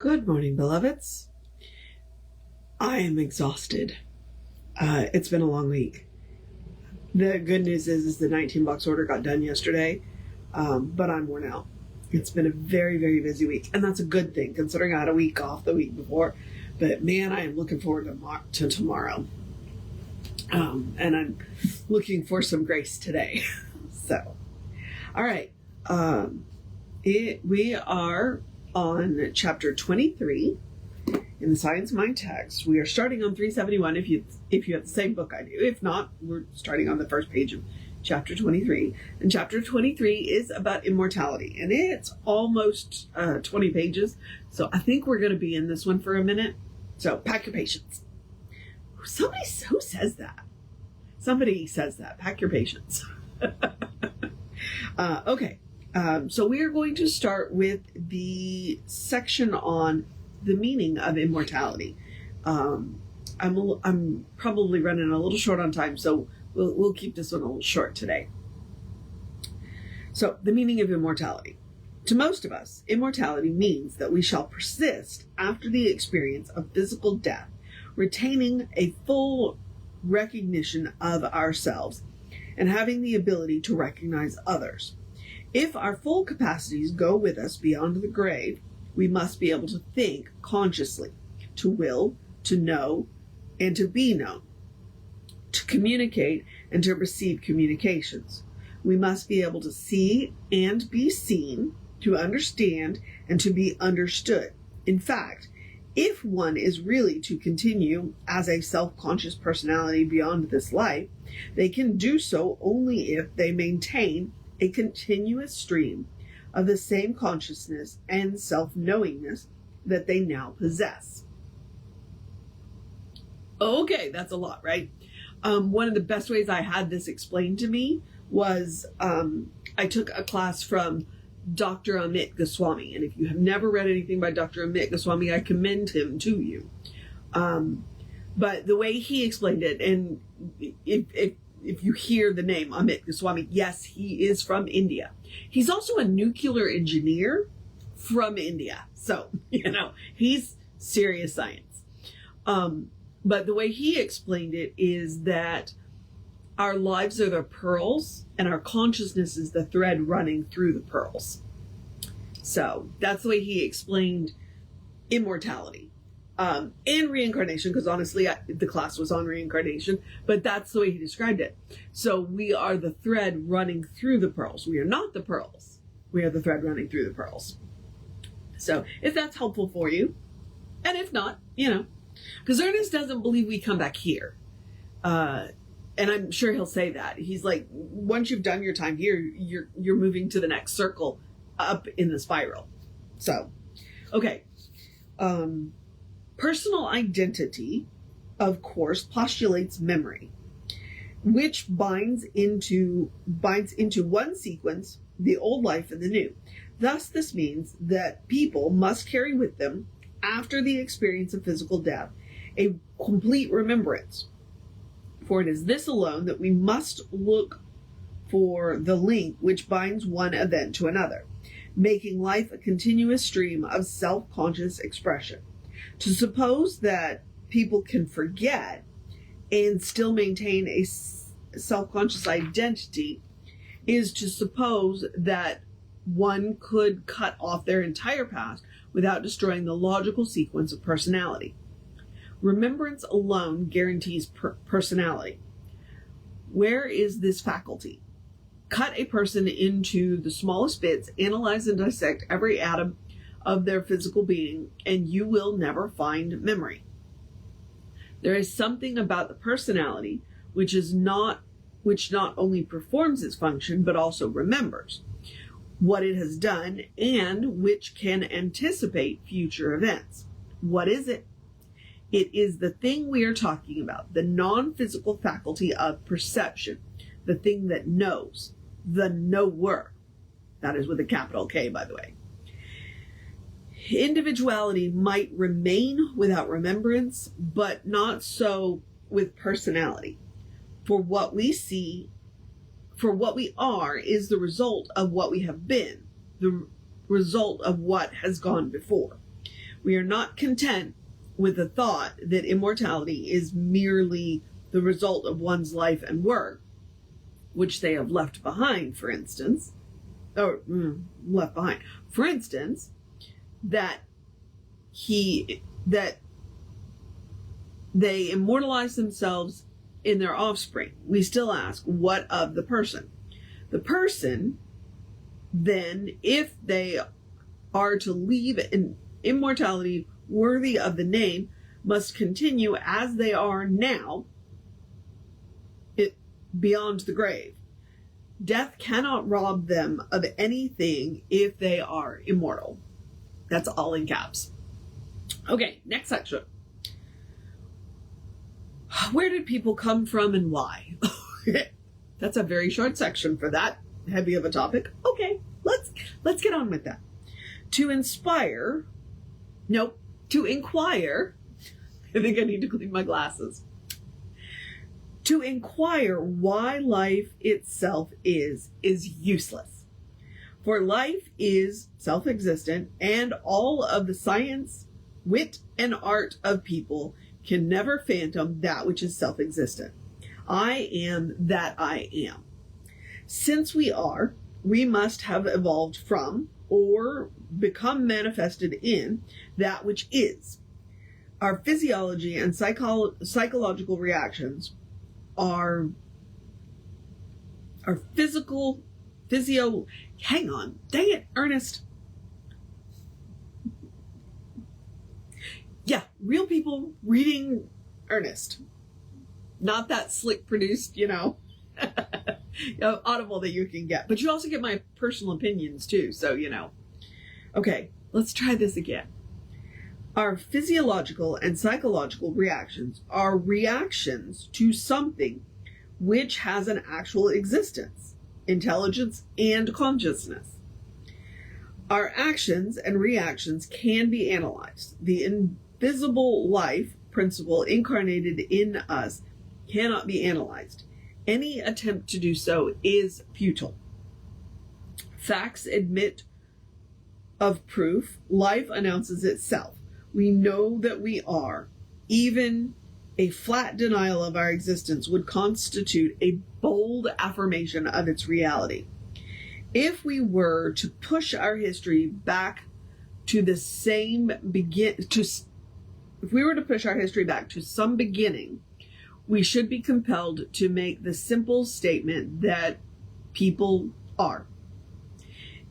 Good morning, beloveds. I am exhausted. It's been a long week. The good news is the 19-box order got done yesterday, but I'm worn out. It's been a very, very busy week, and that's a good thing considering I had a week off the week before. But man, I am looking forward to tomorrow. And I'm looking for some grace today. So, all right. We are on chapter 23 in the Science Mind text. We are starting on 371 if you have the same book I do. If not, we're starting on the first page of chapter 23. And chapter 23 is about immortality, and it's almost 20 pages. So I think we're going to be in this one for a minute. So pack your patience. Who says that? Somebody says that. Pack your patience. Okay. So we are going to start with the section on the meaning of immortality. I'm probably running a little short on time, so we'll keep this one a little short today. So the meaning of immortality. To most of us, immortality means that we shall persist after the experience of physical death, retaining a full recognition of ourselves and having the ability to recognize others. If our full capacities go with us beyond the grave, we must be able to think consciously, to will, to know, and to be known, to communicate and to receive communications. We must be able to see and be seen, to understand and to be understood. In fact, if one is really to continue as a self-conscious personality beyond this life, they can do so only if they maintain a continuous stream of the same consciousness and self-knowingness that they now possess. Okay, that's a lot, right? One of the best ways I had this explained to me was I took a class from Dr. Amit Goswami. And if you have never read anything by Dr. Amit Goswami, I commend him to you. But the way he explained it, and if you hear the name Amit Goswami, yes, he is from India. He's also a nuclear engineer from India. So, he's serious science. But the way he explained it is that our lives are the pearls and our consciousness is the thread running through the pearls. So that's the way he explained immortality. And reincarnation, because honestly, the class was on reincarnation, but that's the way he described it. So we are the thread running through the pearls. We are not the pearls. We are the thread running through the pearls. So if that's helpful for you, and if not, because Ernest doesn't believe we come back here. And I'm sure he'll say that. He's like, once you've done your time here, you're moving to the next circle up in the spiral. So, okay. Personal identity, of course, postulates memory, which binds into one sequence the old life and the new. Thus, this means that people must carry with them, after the experience of physical death, a complete remembrance. For it is this alone that we must look for the link which binds one event to another, making life a continuous stream of self-conscious expression. To suppose that people can forget and still maintain a self-conscious identity is to suppose that one could cut off their entire past without destroying the logical sequence of personality. Remembrance alone guarantees personality. Where is this faculty? Cut a person into the smallest bits, analyze and dissect every atom of their physical being, and you will never find memory. There is something about the personality which not only performs its function, but also remembers what it has done and which can anticipate future events. What is it? It is the thing we are talking about, the non-physical faculty of perception, the thing that knows, the knower. That is with a capital K, by the way. Individuality might remain without remembrance, but not so with personality. For what we are is the result of what we have been, the result of what has gone before. We are not content with the thought that immortality is merely the result of one's life and work, which they have left behind, for instance, that they immortalize themselves in their offspring. We still ask, what of the person? The person, then, if they are to leave an immortality worthy of the name, must continue as they are now, beyond the grave. Death cannot rob them of anything if they are immortal. That's all in caps. Okay, next section. Where did people come from and why? That's a very short section for that heavy of a topic. Okay, let's get on with that. To inquire. I think I need to clean my glasses. To inquire why life itself is useless. For life is self-existent, and all of the science, wit, and art of people can never fathom that which is self-existent. I am that I am. Since we must have evolved from, or become manifested in, that which is. Our physiology and psychological reactions are hang on, dang it, Ernest. Yeah, real people reading Ernest. Not that slick produced, Audible that you can get. But you also get my personal opinions too, so, Okay, let's try this again. Our physiological and psychological reactions are reactions to something which has an actual existence, intelligence, and consciousness. Our actions and reactions can be analyzed. The invisible life principle incarnated in us cannot be analyzed. Any attempt to do so is futile. Facts admit of proof. Life announces itself. We know that we are. Even a flat denial of our existence would constitute a bold affirmation of its reality. If we were to push our history back to some beginning, we should be compelled to make the simple statement that people are.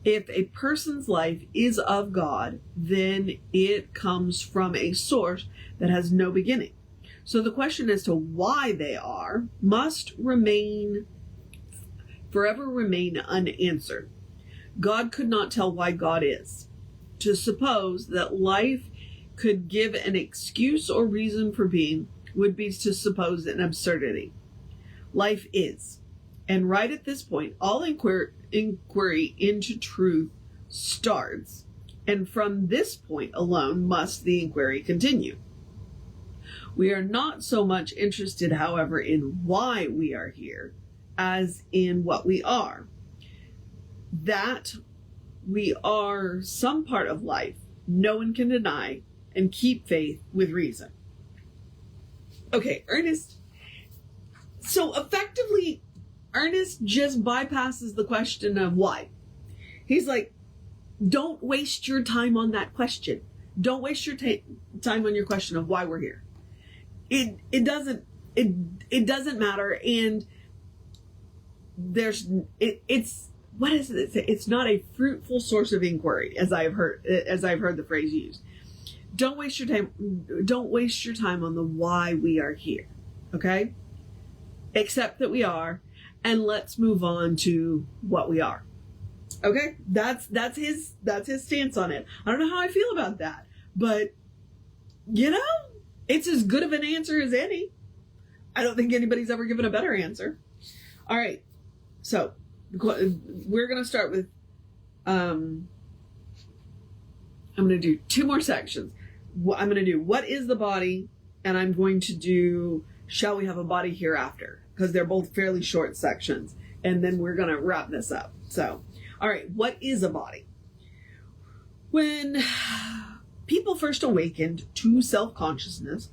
If a person's life is of God, then it comes from a source that has no beginning. So the question as to why they are must forever remain unanswered. God could not tell why God is. To suppose that life could give an excuse or reason for being would be to suppose an absurdity. Life is. And right at this point, all inquiry into truth starts. And from this point alone must the inquiry continue. We are not so much interested, however, in why we are here as in what we are. That we are some part of life, no one can deny, and keep faith with reason. Okay, Ernest. So effectively, Ernest just bypasses the question of why. He's like, don't waste your time on that question. Don't waste your time on your question of why we're here. It doesn't matter, and it's what is it? It's not a fruitful source of inquiry, as I've heard the phrase used. Don't waste your time on the why we are here. Okay? Accept that we are, and let's move on to what we are. Okay? That's his stance on it. I don't know how I feel about that, but it's as good of an answer as any. I don't think anybody's ever given a better answer. All right. So we're going to start with, I'm going to do two more sections. I'm going to do what is the body, and I'm going to do shall we have a body hereafter, because they're both fairly short sections. And then we're going to wrap this up. So, all right, what is a body? When people first awakened to self-consciousness,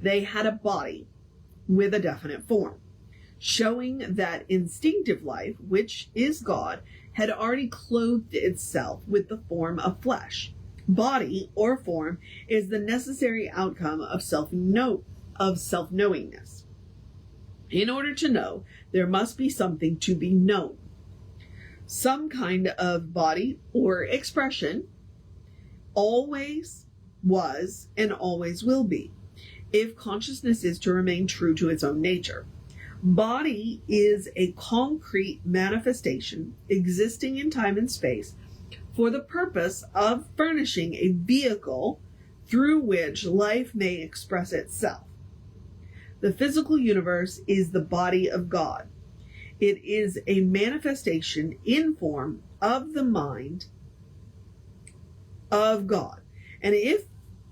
they had a body with a definite form, showing that instinctive life, which is God, had already clothed itself with the form of flesh. Body or form is the necessary outcome of self-knowingness. In order to know, there must be something to be known. Some kind of body or expression always was and always will be, if consciousness is to remain true to its own nature. Body is a concrete manifestation existing in time and space for the purpose of furnishing a vehicle through which life may express itself. The physical universe is the body of God. It is a manifestation in form of the mind of God. And if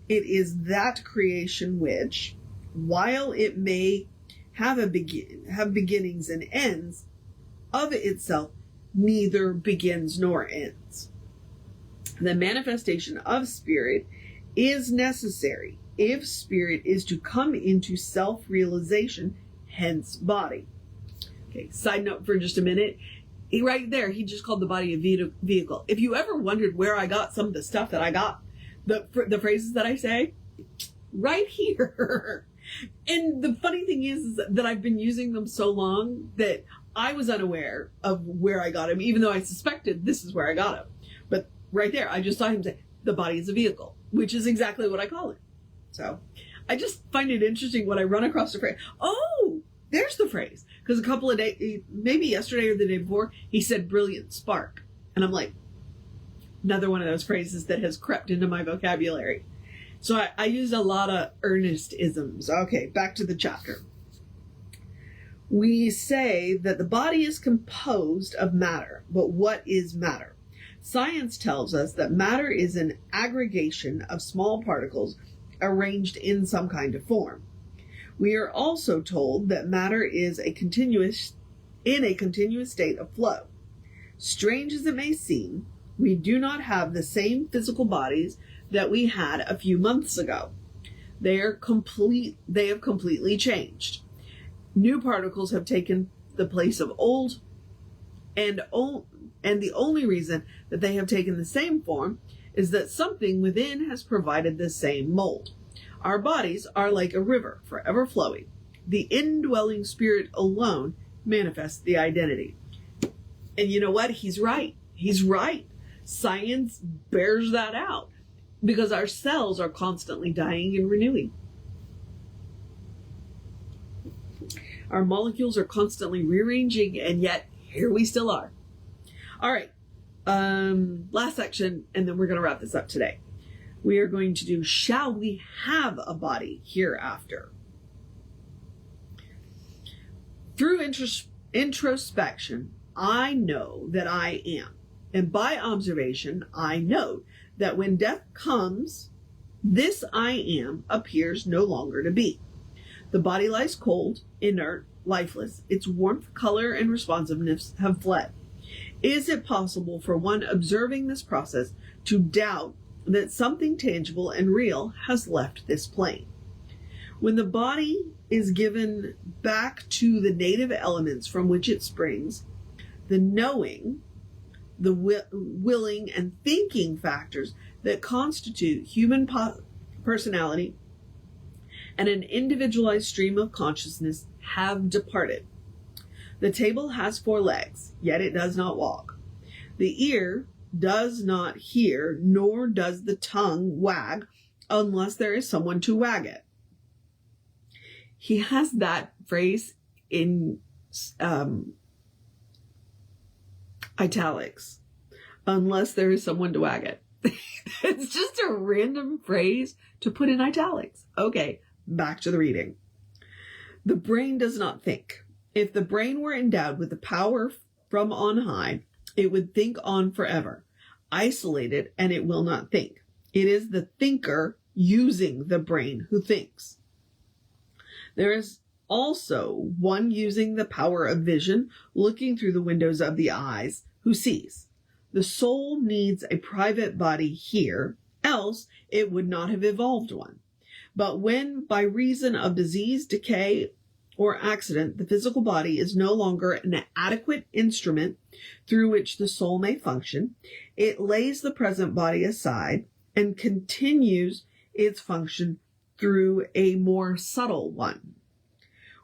it is that creation which, while it may have beginnings and ends, of itself neither begins nor ends. The manifestation of spirit is necessary if spirit is to come into self-realization, hence body. Okay, side note for just a minute. Right there, he just called the body a vehicle. If you ever wondered where I got some of the stuff that I got, the phrases that I say, right here. And the funny thing is that I've been using them so long that I was unaware of where I got them, even though I suspected this is where I got them. But right there, I just saw him say, the body is a vehicle, which is exactly what I call it. So I just find it interesting when I run across the phrase. Oh, there's the phrase. Because a couple of days, maybe yesterday or the day before, he said brilliant spark. And I'm like, another one of those phrases that has crept into my vocabulary. So I use a lot of earnest isms. Okay, back to the chapter. We say that the body is composed of matter, but what is matter? Science tells us that matter is an aggregation of small particles arranged in some kind of form. We are also told that matter is in a continuous state of flow. Strange as it may seem, we do not have the same physical bodies that we had a few months ago. They have completely changed. New particles have taken the place of old, and the only reason that they have taken the same form is that something within has provided the same mold. Our bodies are like a river, forever flowing. The indwelling spirit alone manifests the identity. And you know what? He's right. He's right. Science bears that out because our cells are constantly dying and renewing. Our molecules are constantly rearranging, and yet here we still are. All right. Last section, and then we're going to wrap this up today. We are going to do, shall we have a body hereafter? Through introspection, I know that I am. And by observation, I know that when death comes, this I am appears no longer to be. The body lies cold, inert, lifeless. Its warmth, color, and responsiveness have fled. Is it possible for one observing this process to doubt that something tangible and real has left this plane? When the body is given back to the native elements from which it springs, the knowing, the willing, and thinking factors that constitute human personality and an individualized stream of consciousness have departed. The table has 4 legs, yet it does not walk. The ear does not hear, nor does the tongue wag, unless there is someone to wag it. He has that phrase in italics, unless there is someone to wag it. It's just a random phrase to put in italics. Okay, back to the reading. The brain does not think. If the brain were endowed with the power from on high, it would think on forever. Isolated, and it will not think. It is the thinker using the brain who thinks. There is also one using the power of vision, looking through the windows of the eyes, who sees. The soul needs a private body here, else it would not have evolved one. But when, by reason of disease, decay, or accident, the physical body is no longer an adequate instrument through which the soul may function, it lays the present body aside and continues its function through a more subtle one.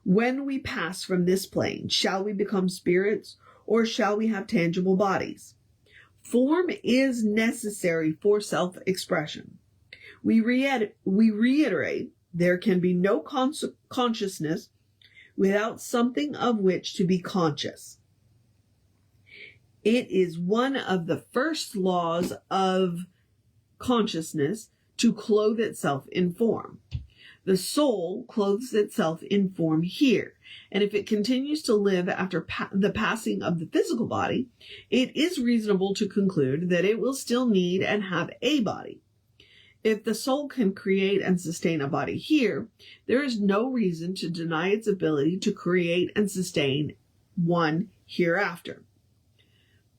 When we pass from this plane, shall we become spirits, or shall we have tangible bodies? Form is necessary for self-expression. We reiterate, there can be no consciousness without something of which to be conscious. It is one of the first laws of consciousness to clothe itself in form. The soul clothes itself in form here, and if it continues to live after the passing of the physical body, it is reasonable to conclude that it will still need and have a body. If the soul can create and sustain a body here, there is no reason to deny its ability to create and sustain one hereafter.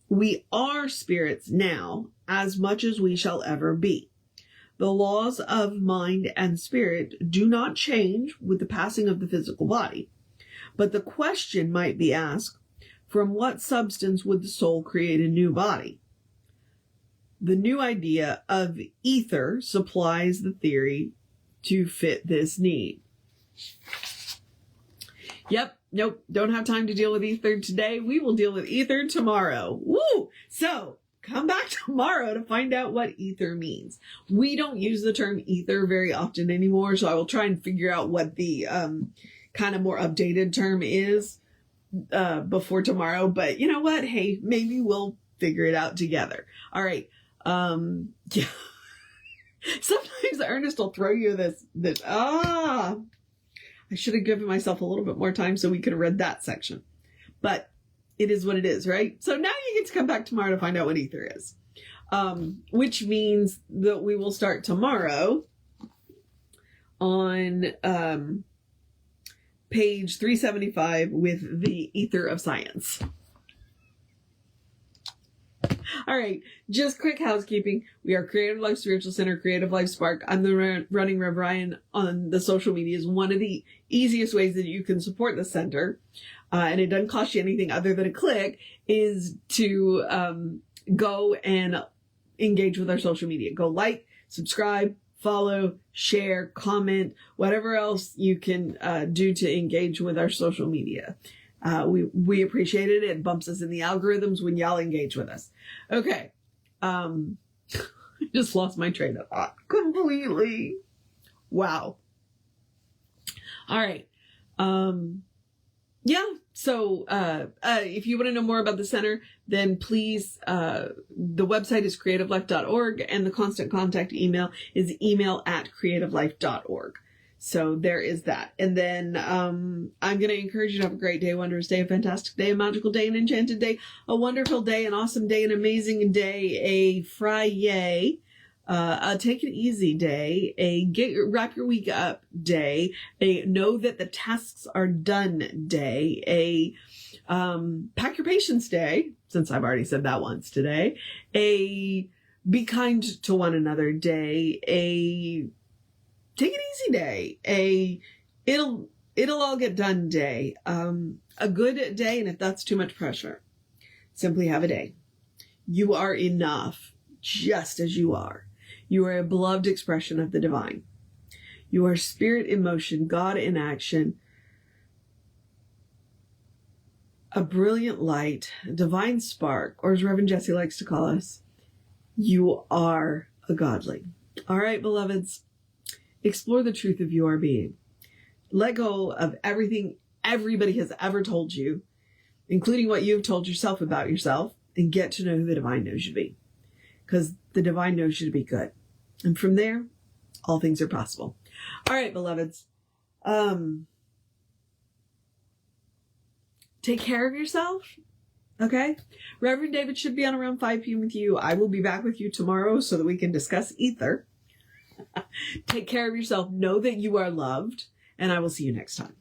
We are spirits now, as much as we shall ever be. The laws of mind and spirit do not change with the passing of the physical body. But the question might be asked, from what substance would the soul create a new body? The new idea of ether supplies the theory to fit this need. Yep, nope, don't have time to deal with ether today. We will deal with ether tomorrow. Woo! So, come back tomorrow to find out what ether means. We don't use the term ether very often anymore, so I will try and figure out what the kind of more updated term is before tomorrow. But you know what? Hey, maybe we'll figure it out together. All right. Yeah. Sometimes Ernest will throw you this, I should have given myself a little bit more time so we could have read that section. But it is what it is, right? So now you get to come back tomorrow to find out what ether is. Which means that we will start tomorrow on page 375 with the ether of science. All right, just quick housekeeping. We are Creative Life Spiritual Center, Creative Life Spark. I'm the running Rev Ryan on the social medias. One of the easiest ways that you can support the center, and it doesn't cost you anything other than a click, is to go and engage with our social media. Go like, subscribe, follow, share, comment, whatever else you can do to engage with our social media. We appreciate it. It bumps us in the algorithms when y'all engage with us. Okay. I just lost my train of thought completely. Wow. All right. Yeah. So, if you want to know more about the center, then please, the website is creativelife.org and the constant contact email is email@creativelife.org. So there is that. And then I'm going to encourage you to have a great day, a wondrous day, a fantastic day, a magical day, an enchanted day, a wonderful day, an awesome day, an amazing day, a Friday, a take it easy day, a wrap your week up day, a know that the tasks are done day, a pack your patience day, since I've already said that once today, a be kind to one another day, a take it easy day, it'll all get done day, a good day, and if that's too much pressure, simply have a day. You are enough just as you are. You are a beloved expression of the divine. You are spirit in motion, God in action, a brilliant light, a divine spark, or as Reverend Jesse likes to call us, you are a godling. All right, beloveds. Explore the truth of your being. Let go of everything everybody has ever told you, including what you've told yourself about yourself, and get to know who the divine knows you to be. Because the divine knows you to be good. And from there, all things are possible. All right, beloveds. Take care of yourself. Okay? Reverend David should be on around 5 p.m. with you. I will be back with you tomorrow so that we can discuss ether. Take care of yourself. Know that you are loved, and I will see you next time.